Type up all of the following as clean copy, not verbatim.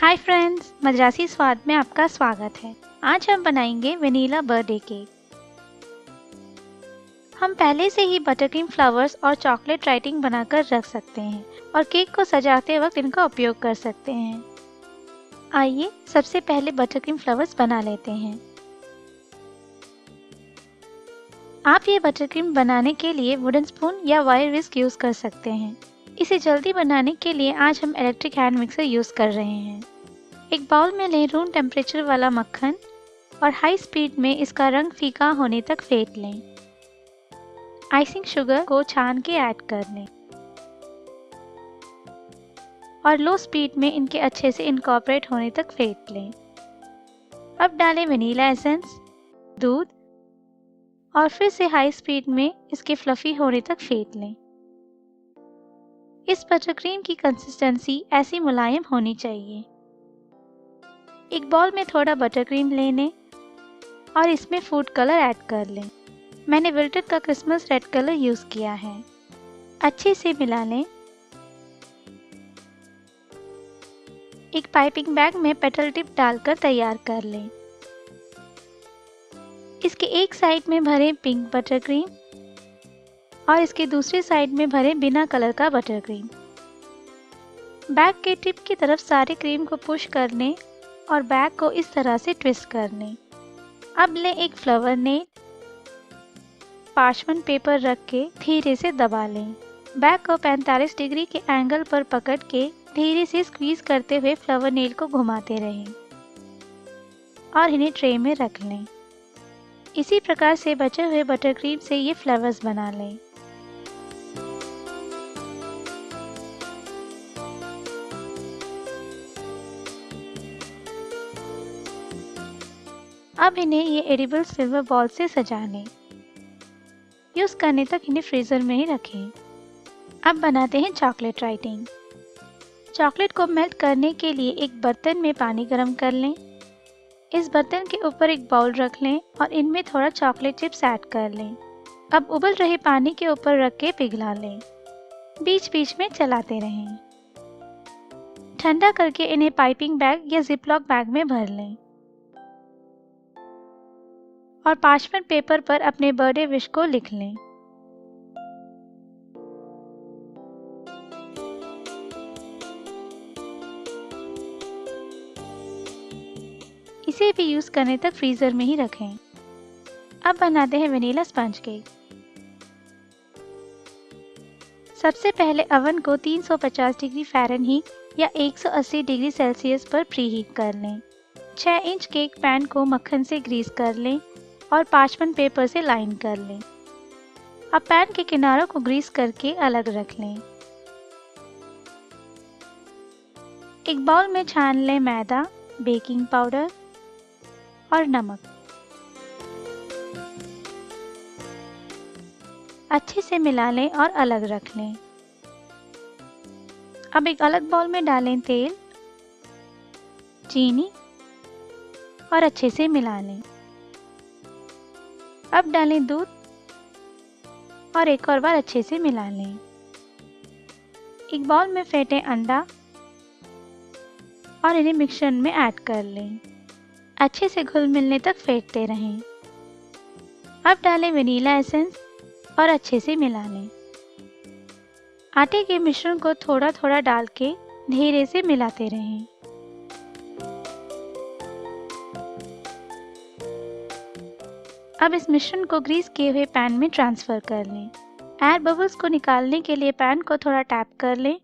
Hi friends, Madrasi स्वाद में आपका स्वागत है। आज हम बनाएंगे वेनिला बर्थडे केक। हम पहले से ही बटरक्रीम फ्लावर्स और चॉकलेट राइटिंग बनाकर रख सकते हैं और केक को सजाते वक्त इनका उपयोग कर सकते हैं। आइए सबसे पहले बटरक्रीम फ्लावर्स बना लेते हैं। आप ये बटरक्रीम बनाने के लिए वुडन स्पून या वायर विस्क यूज कर सकते हैं। इसे जल्दी बनाने के लिए आज हम इलेक्ट्रिक हैंड मिक्सर यूज कर रहे हैं। एक बाउल में लें रूम टेम्परेचर वाला मक्खन और हाई स्पीड में इसका रंग फीका होने तक फेंट लें। आइसिंग शुगर को छान के ऐड कर लें और लो स्पीड में इनके अच्छे से इनकॉर्पोरेट होने तक फेंट लें। अब डालें वनीला एसेंस, दूध और फिर से हाई स्पीड में इसके फ्लफी होने तक फेंट लें। इस बटरक्रीम की कंसिस्टेंसी ऐसी मुलायम होनी चाहिए। एक बाउल में थोड़ा बटरक्रीम ले लें और इसमें फूड कलर ऐड कर लें। मैंने विल्टेड का क्रिसमस रेड कलर यूज किया है। अच्छे से मिला लें। एक पाइपिंग बैग में पेटल टिप डालकर तैयार कर लें। इसके एक साइड में भरें पिंक बटरक्रीम और इसके दूसरी साइड में भरें बिना कलर का बटरक्रीम। बैग के टिप की तरफ सारे क्रीम को पुश कर लें और बैग को इस तरह से ट्विस्ट कर लें। अब लें एक फ्लावर नेल, पार्चमेंट पेपर रख के धीरे से दबा लें। बैग को 45 डिग्री के एंगल पर पकड़ के धीरे से स्क्वीज करते हुए फ्लावर नेल को घुमाते रहें और इन्हें ट्रे में रख लें। इसी प्रकार से बचे हुए बटरक्रीम से ये फ्लावर्स बना लें। अब इन्हें ये एडिबल सिल्वर बॉल से सजा लें। यूज करने तक इन्हें फ्रीजर में ही रखें। अब बनाते हैं चॉकलेट राइटिंग। चॉकलेट को मेल्ट करने के लिए एक बर्तन में पानी गर्म कर लें। इस बर्तन के ऊपर एक बाउल रख लें और इनमें थोड़ा चॉकलेट चिप्स ऐड कर लें। अब उबल रहे पानी के ऊपर रख के पिघला लें। बीच बीच में चलाते रहें। ठंडा करके इन्हें पाइपिंग बैग या जिपलॉक बैग में भर लें और पार्चमेंट पेपर पर अपने बर्थडे विश को लिख लें। इसे भी यूज करने तक फ्रीजर में ही रखें। अब बनाते हैं वेनिला स्पंज केक। सबसे पहले ओवन को 350 डिग्री फ़ारेनहीट या 180 डिग्री सेल्सियस पर प्रीहीट कर लें। 6 इंच केक पैन को मक्खन से ग्रीस कर लें और पार्चमेंट पेपर से लाइन कर लें। अब पैन के किनारों को ग्रीस करके अलग रख लें। एक बाउल में छान लें मैदा, बेकिंग पाउडर और नमक। अच्छे से मिला लें और अलग रख लें। अब एक अलग बाउल में डालें तेल, चीनी और अच्छे से मिला लें। अब डालें दूध और एक और बार अच्छे से मिला लें। एक बाउल में फेंटें अंडा और इन्हें मिक्सचर में ऐड कर लें। अच्छे से घुल मिलने तक फेंटते रहें। अब डालें वनीला एसेंस और अच्छे से मिला लें। आटे के मिश्रण को थोड़ा थोड़ा डाल के धीरे से मिलाते रहें। अब इस मिश्रण को ग्रीस किए हुए पैन में ट्रांसफर कर लें। एयर बबल्स को निकालने के लिए पैन को थोड़ा टैप कर लें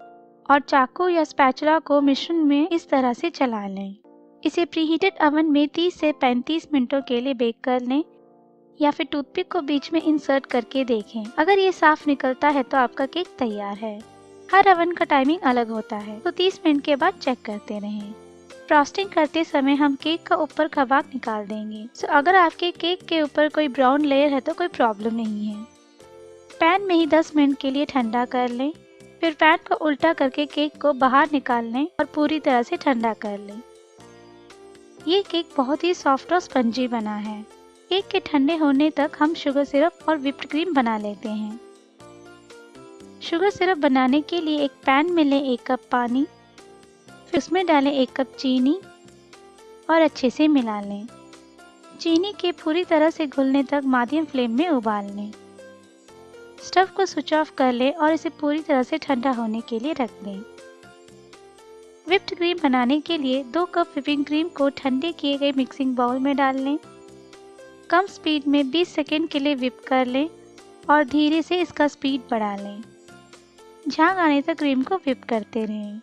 और चाकू या स्पैचुला को मिश्रण में इस तरह से चला लें। इसे प्रीहीटेड ओवन में 30 से 35 मिनटों के लिए बेक कर लें या फिर टूथपिक को बीच में इंसर्ट करके देखें। अगर ये साफ निकलता है तो आपका केक तैयार है। हर ओवन का टाइमिंग अलग होता है, तो 30 मिनट के बाद चेक करते रहें। फ्रॉस्टिंग करते समय हम केक का ऊपर कबाब निकाल देंगे। अगर आपके केक के ऊपर कोई ब्राउन लेयर है तो कोई प्रॉब्लम नहीं है। पैन में ही 10 मिनट के लिए ठंडा कर लें। फिर पैन को उल्टा करके केक को बाहर निकाल लें और पूरी तरह से ठंडा कर लें। ये केक बहुत ही सॉफ्ट और स्पंजी बना है। केक के ठंडे होने तक हम शुगर सिरप और व्हिप्ड क्रीम बना लेते हैं। शुगर सिरप बनाने के लिए एक पैन में लें 1 कप पानी, फिर उसमें डालें 1 कप चीनी और अच्छे से मिला लें। चीनी के पूरी तरह से घुलने तक मध्यम फ्लेम में उबाल लें। स्टव को स्विच ऑफ कर लें और इसे पूरी तरह से ठंडा होने के लिए रख दें। व्हिप्ड क्रीम बनाने के लिए 2 कप व्हिपिंग क्रीम को ठंडे किए गए मिक्सिंग बाउल में डाल लें। कम स्पीड में 20 सेकेंड के लिए व्हिप कर लें और धीरे से इसका स्पीड बढ़ा लें। झाग आने तक क्रीम को व्हिप करते रहें।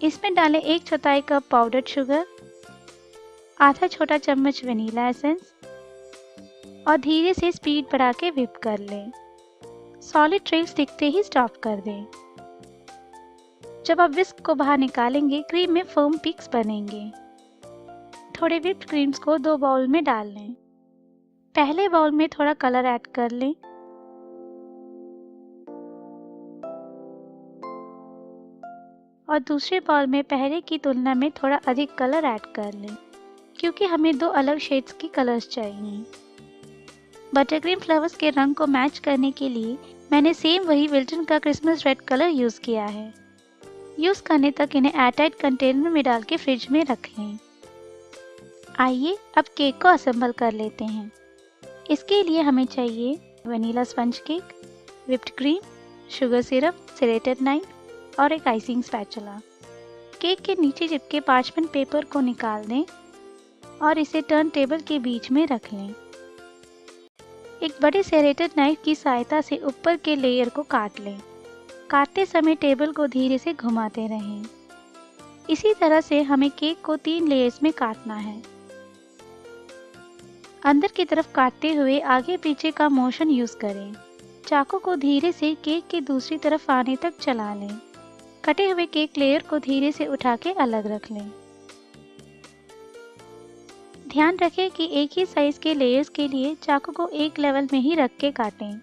इसमें डालें 1/4 कप पाउडर्ड शुगर, आधा छोटा चम्मच वनीला एसेंस और धीरे से स्पीड बढ़ा के व्हिप कर लें। सॉलिड ट्रेल्स दिखते ही स्टॉप कर दें। जब आप विस्क को बाहर निकालेंगे, क्रीम में फर्म पीक्स बनेंगे। थोड़े व्हिप्ड क्रीम्स को 2 बाउल में डाल लें। पहले बाउल में थोड़ा कलर ऐड कर लें और दूसरे बाउल में पहले की तुलना में थोड़ा अधिक कलर ऐड कर लें, क्योंकि हमें 2 अलग शेड्स की कलर्स चाहिए। बटरक्रीम फ्लावर्स के रंग को मैच करने के लिए मैंने सेम वही विल्टन का क्रिसमस रेड कलर यूज़ किया है। यूज़ करने तक इन्हें एयरटाइट कंटेनर में डाल के फ्रिज में रख लें। आइए अब केक को असेंबल कर लेते हैं। इसके लिए हमें चाहिए vanilla sponge cake, whipped cream, sugar syrup, serrated knife और एक आइसिंग स्पैचुला। केक के नीचे चिपके पार्चमेंट पेपर को निकाल दें और इसे टर्न टेबल के बीच में रख लें। एक बड़े सेरेटेड नाइफ की सहायता से ऊपर के लेयर को काट लें। काटते समय टेबल को धीरे से घुमाते रहें। इसी तरह से हमें केक को 3 लेयर्स में काटना है। अंदर की तरफ काटते हुए आगे पीछे का मोशन यूज़ करें। चाकू को धीरे से केक की दूसरी तरफ आने तक चला लें। कटे हुए केक लेयर को धीरे से उठा के अलग रख लें। ध्यान रखें कि एक ही साइज के लेयर्स के लिए चाकू को एक लेवल में ही रख के काटें।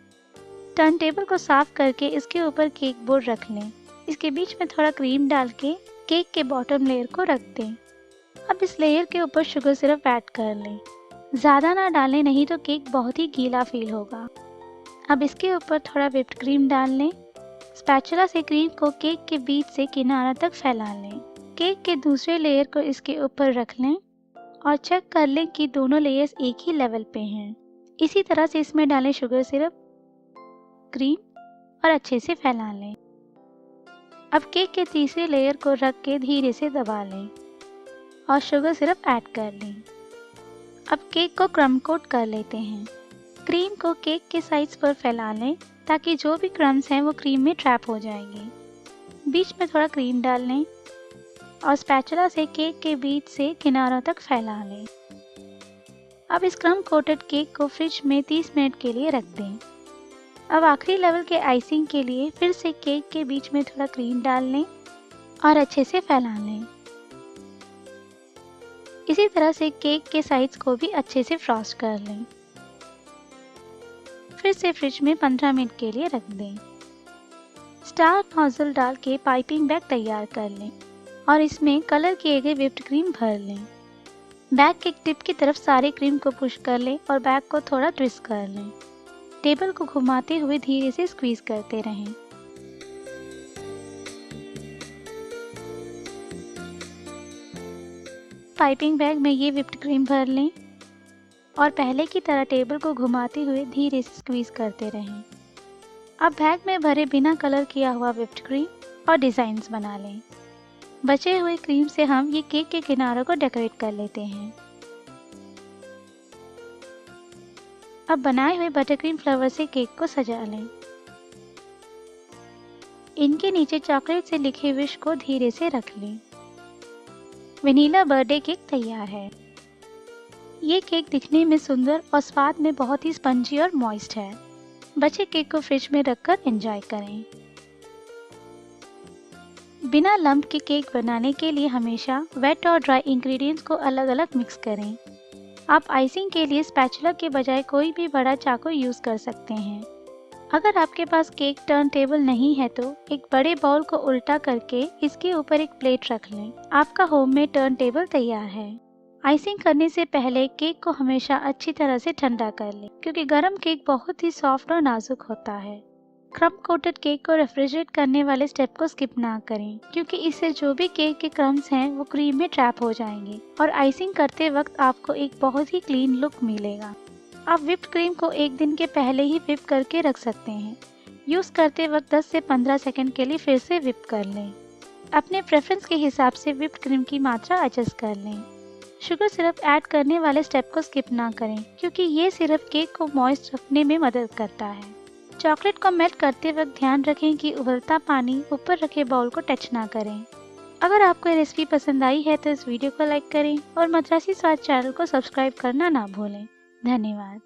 टर्न टेबल को साफ करके इसके ऊपर केक बोर्ड रख लें। इसके बीच में थोड़ा क्रीम डाल के केक के बॉटम लेयर को रख दें। अब इस लेयर के ऊपर शुगर सिरप ऐड कर लें। ज़्यादा ना डालें, नहीं तो केक बहुत ही गीला फील होगा। अब इसके ऊपर थोड़ा व्हिप्ड क्रीम डाल लें। स्पैचुला से क्रीम को केक के बीच से किनारा तक फैला लें। केक के दूसरे लेयर को इसके ऊपर रख लें और चेक कर लें कि दोनों लेयर्स एक ही लेवल पे हैं। इसी तरह से इसमें डालें शुगर सिरप, क्रीम और अच्छे से फैला लें। अब केक के तीसरे लेयर को रख के धीरे से दबा लें और शुगर सिरप ऐड कर लें। अब केक को क्रम कोट कर लेते हैं। क्रीम को केक के साइड्स पर फैला लें ताकि जो भी क्रम्स हैं वो क्रीम में ट्रैप हो जाएंगे। बीच में थोड़ा क्रीम डाल लें और स्पैचुला से केक के बीच से किनारों तक फैला लें। अब इस क्रम कोटेड केक को फ्रिज में 30 मिनट के लिए रख दें। अब आखिरी लेवल के आइसिंग के लिए फिर से केक के बीच में थोड़ा क्रीम डाल लें और अच्छे से फैला लें। इसी तरह से केक के साइड्स को भी अच्छे से फ्रॉस्ट कर लें। फिर से फ्रिज में 15 मिनट के लिए रख दें। स्टार नोजल डाल के पाइपिंग बैग तैयार कर लें और इसमें कलर किए गए व्हिप्ड क्रीम भर लें। बैग के टिप की तरफ सारे क्रीम को पुश कर लें और बैग को थोड़ा ट्विस्ट कर लें। टेबल को घुमाते हुए धीरे से स्क्वीज करते रहें। पाइपिंग बैग में ये व्हिप्ड क्रीम भर लें और पहले की तरह टेबल को घुमाते हुए धीरे से स्क्वीज करते रहें। अब बैग में भरे बिना कलर किया हुआ व्हिप्ड क्रीम और डिज़ाइंस बना लें। बचे हुए क्रीम से हम ये केक के किनारों को डेकोरेट कर लेते हैं। अब बनाए हुए बटरक्रीम फ्लावर से केक को सजा लें। इनके नीचे चॉकलेट से लिखे विश को धीरे से रख लें। वनीला बर्थडे केक तैयार है। ये केक दिखने में सुंदर और स्वाद में बहुत ही स्पंजी और मॉइस्ट है। बचे केक को फ्रिज में रखकर एंजॉय करें। बिना लंप के केक बनाने के लिए हमेशा वेट और ड्राई इंग्रेडिएंट्स को अलग अलग मिक्स करें। आप आइसिंग के लिए स्पैचुला के बजाय कोई भी बड़ा चाकू यूज़ कर सकते हैं। अगर आपके पास केक टर्न टेबल नहीं है तो एक बड़े बाउल को उल्टा करके इसके ऊपर एक प्लेट रख लें। आपका होममेड टर्न टेबल तैयार है। आइसिंग करने से पहले केक को हमेशा अच्छी तरह से ठंडा कर लें, क्योंकि गर्म केक बहुत ही सॉफ्ट और नाजुक होता है। क्रम्ब कोटेड केक को रेफ्रिजरेट करने वाले स्टेप को स्किप ना करें, क्योंकि इससे जो भी केक के क्रम्स हैं वो क्रीम में ट्रैप हो जाएंगे और आइसिंग करते वक्त आपको एक बहुत ही क्लीन लुक मिलेगा। आप व्हिप्ड क्रीम को एक दिन के पहले ही व्हिप करके रख सकते हैं। यूज़ करते वक्त 10 से 15 सेकंड के लिए फिर से व्हिप कर लें। अपने प्रेफरेंस के हिसाब से व्हिप्ड क्रीम की मात्रा एडजस्ट कर लें। शुगर सिरप ऐड करने वाले स्टेप को स्किप ना करें, क्योंकि ये सिरप केक को मॉइस्ट रखने में मदद करता है। चॉकलेट को मेल्ट करते वक्त ध्यान रखें कि उबलता पानी ऊपर रखे बाउल को टच ना करें। अगर आपको ये रेसिपी पसंद आई है तो इस वीडियो को लाइक करें और मद्रासी स्वाद चैनल को सब्सक्राइब करना ना भूलें। धन्यवाद।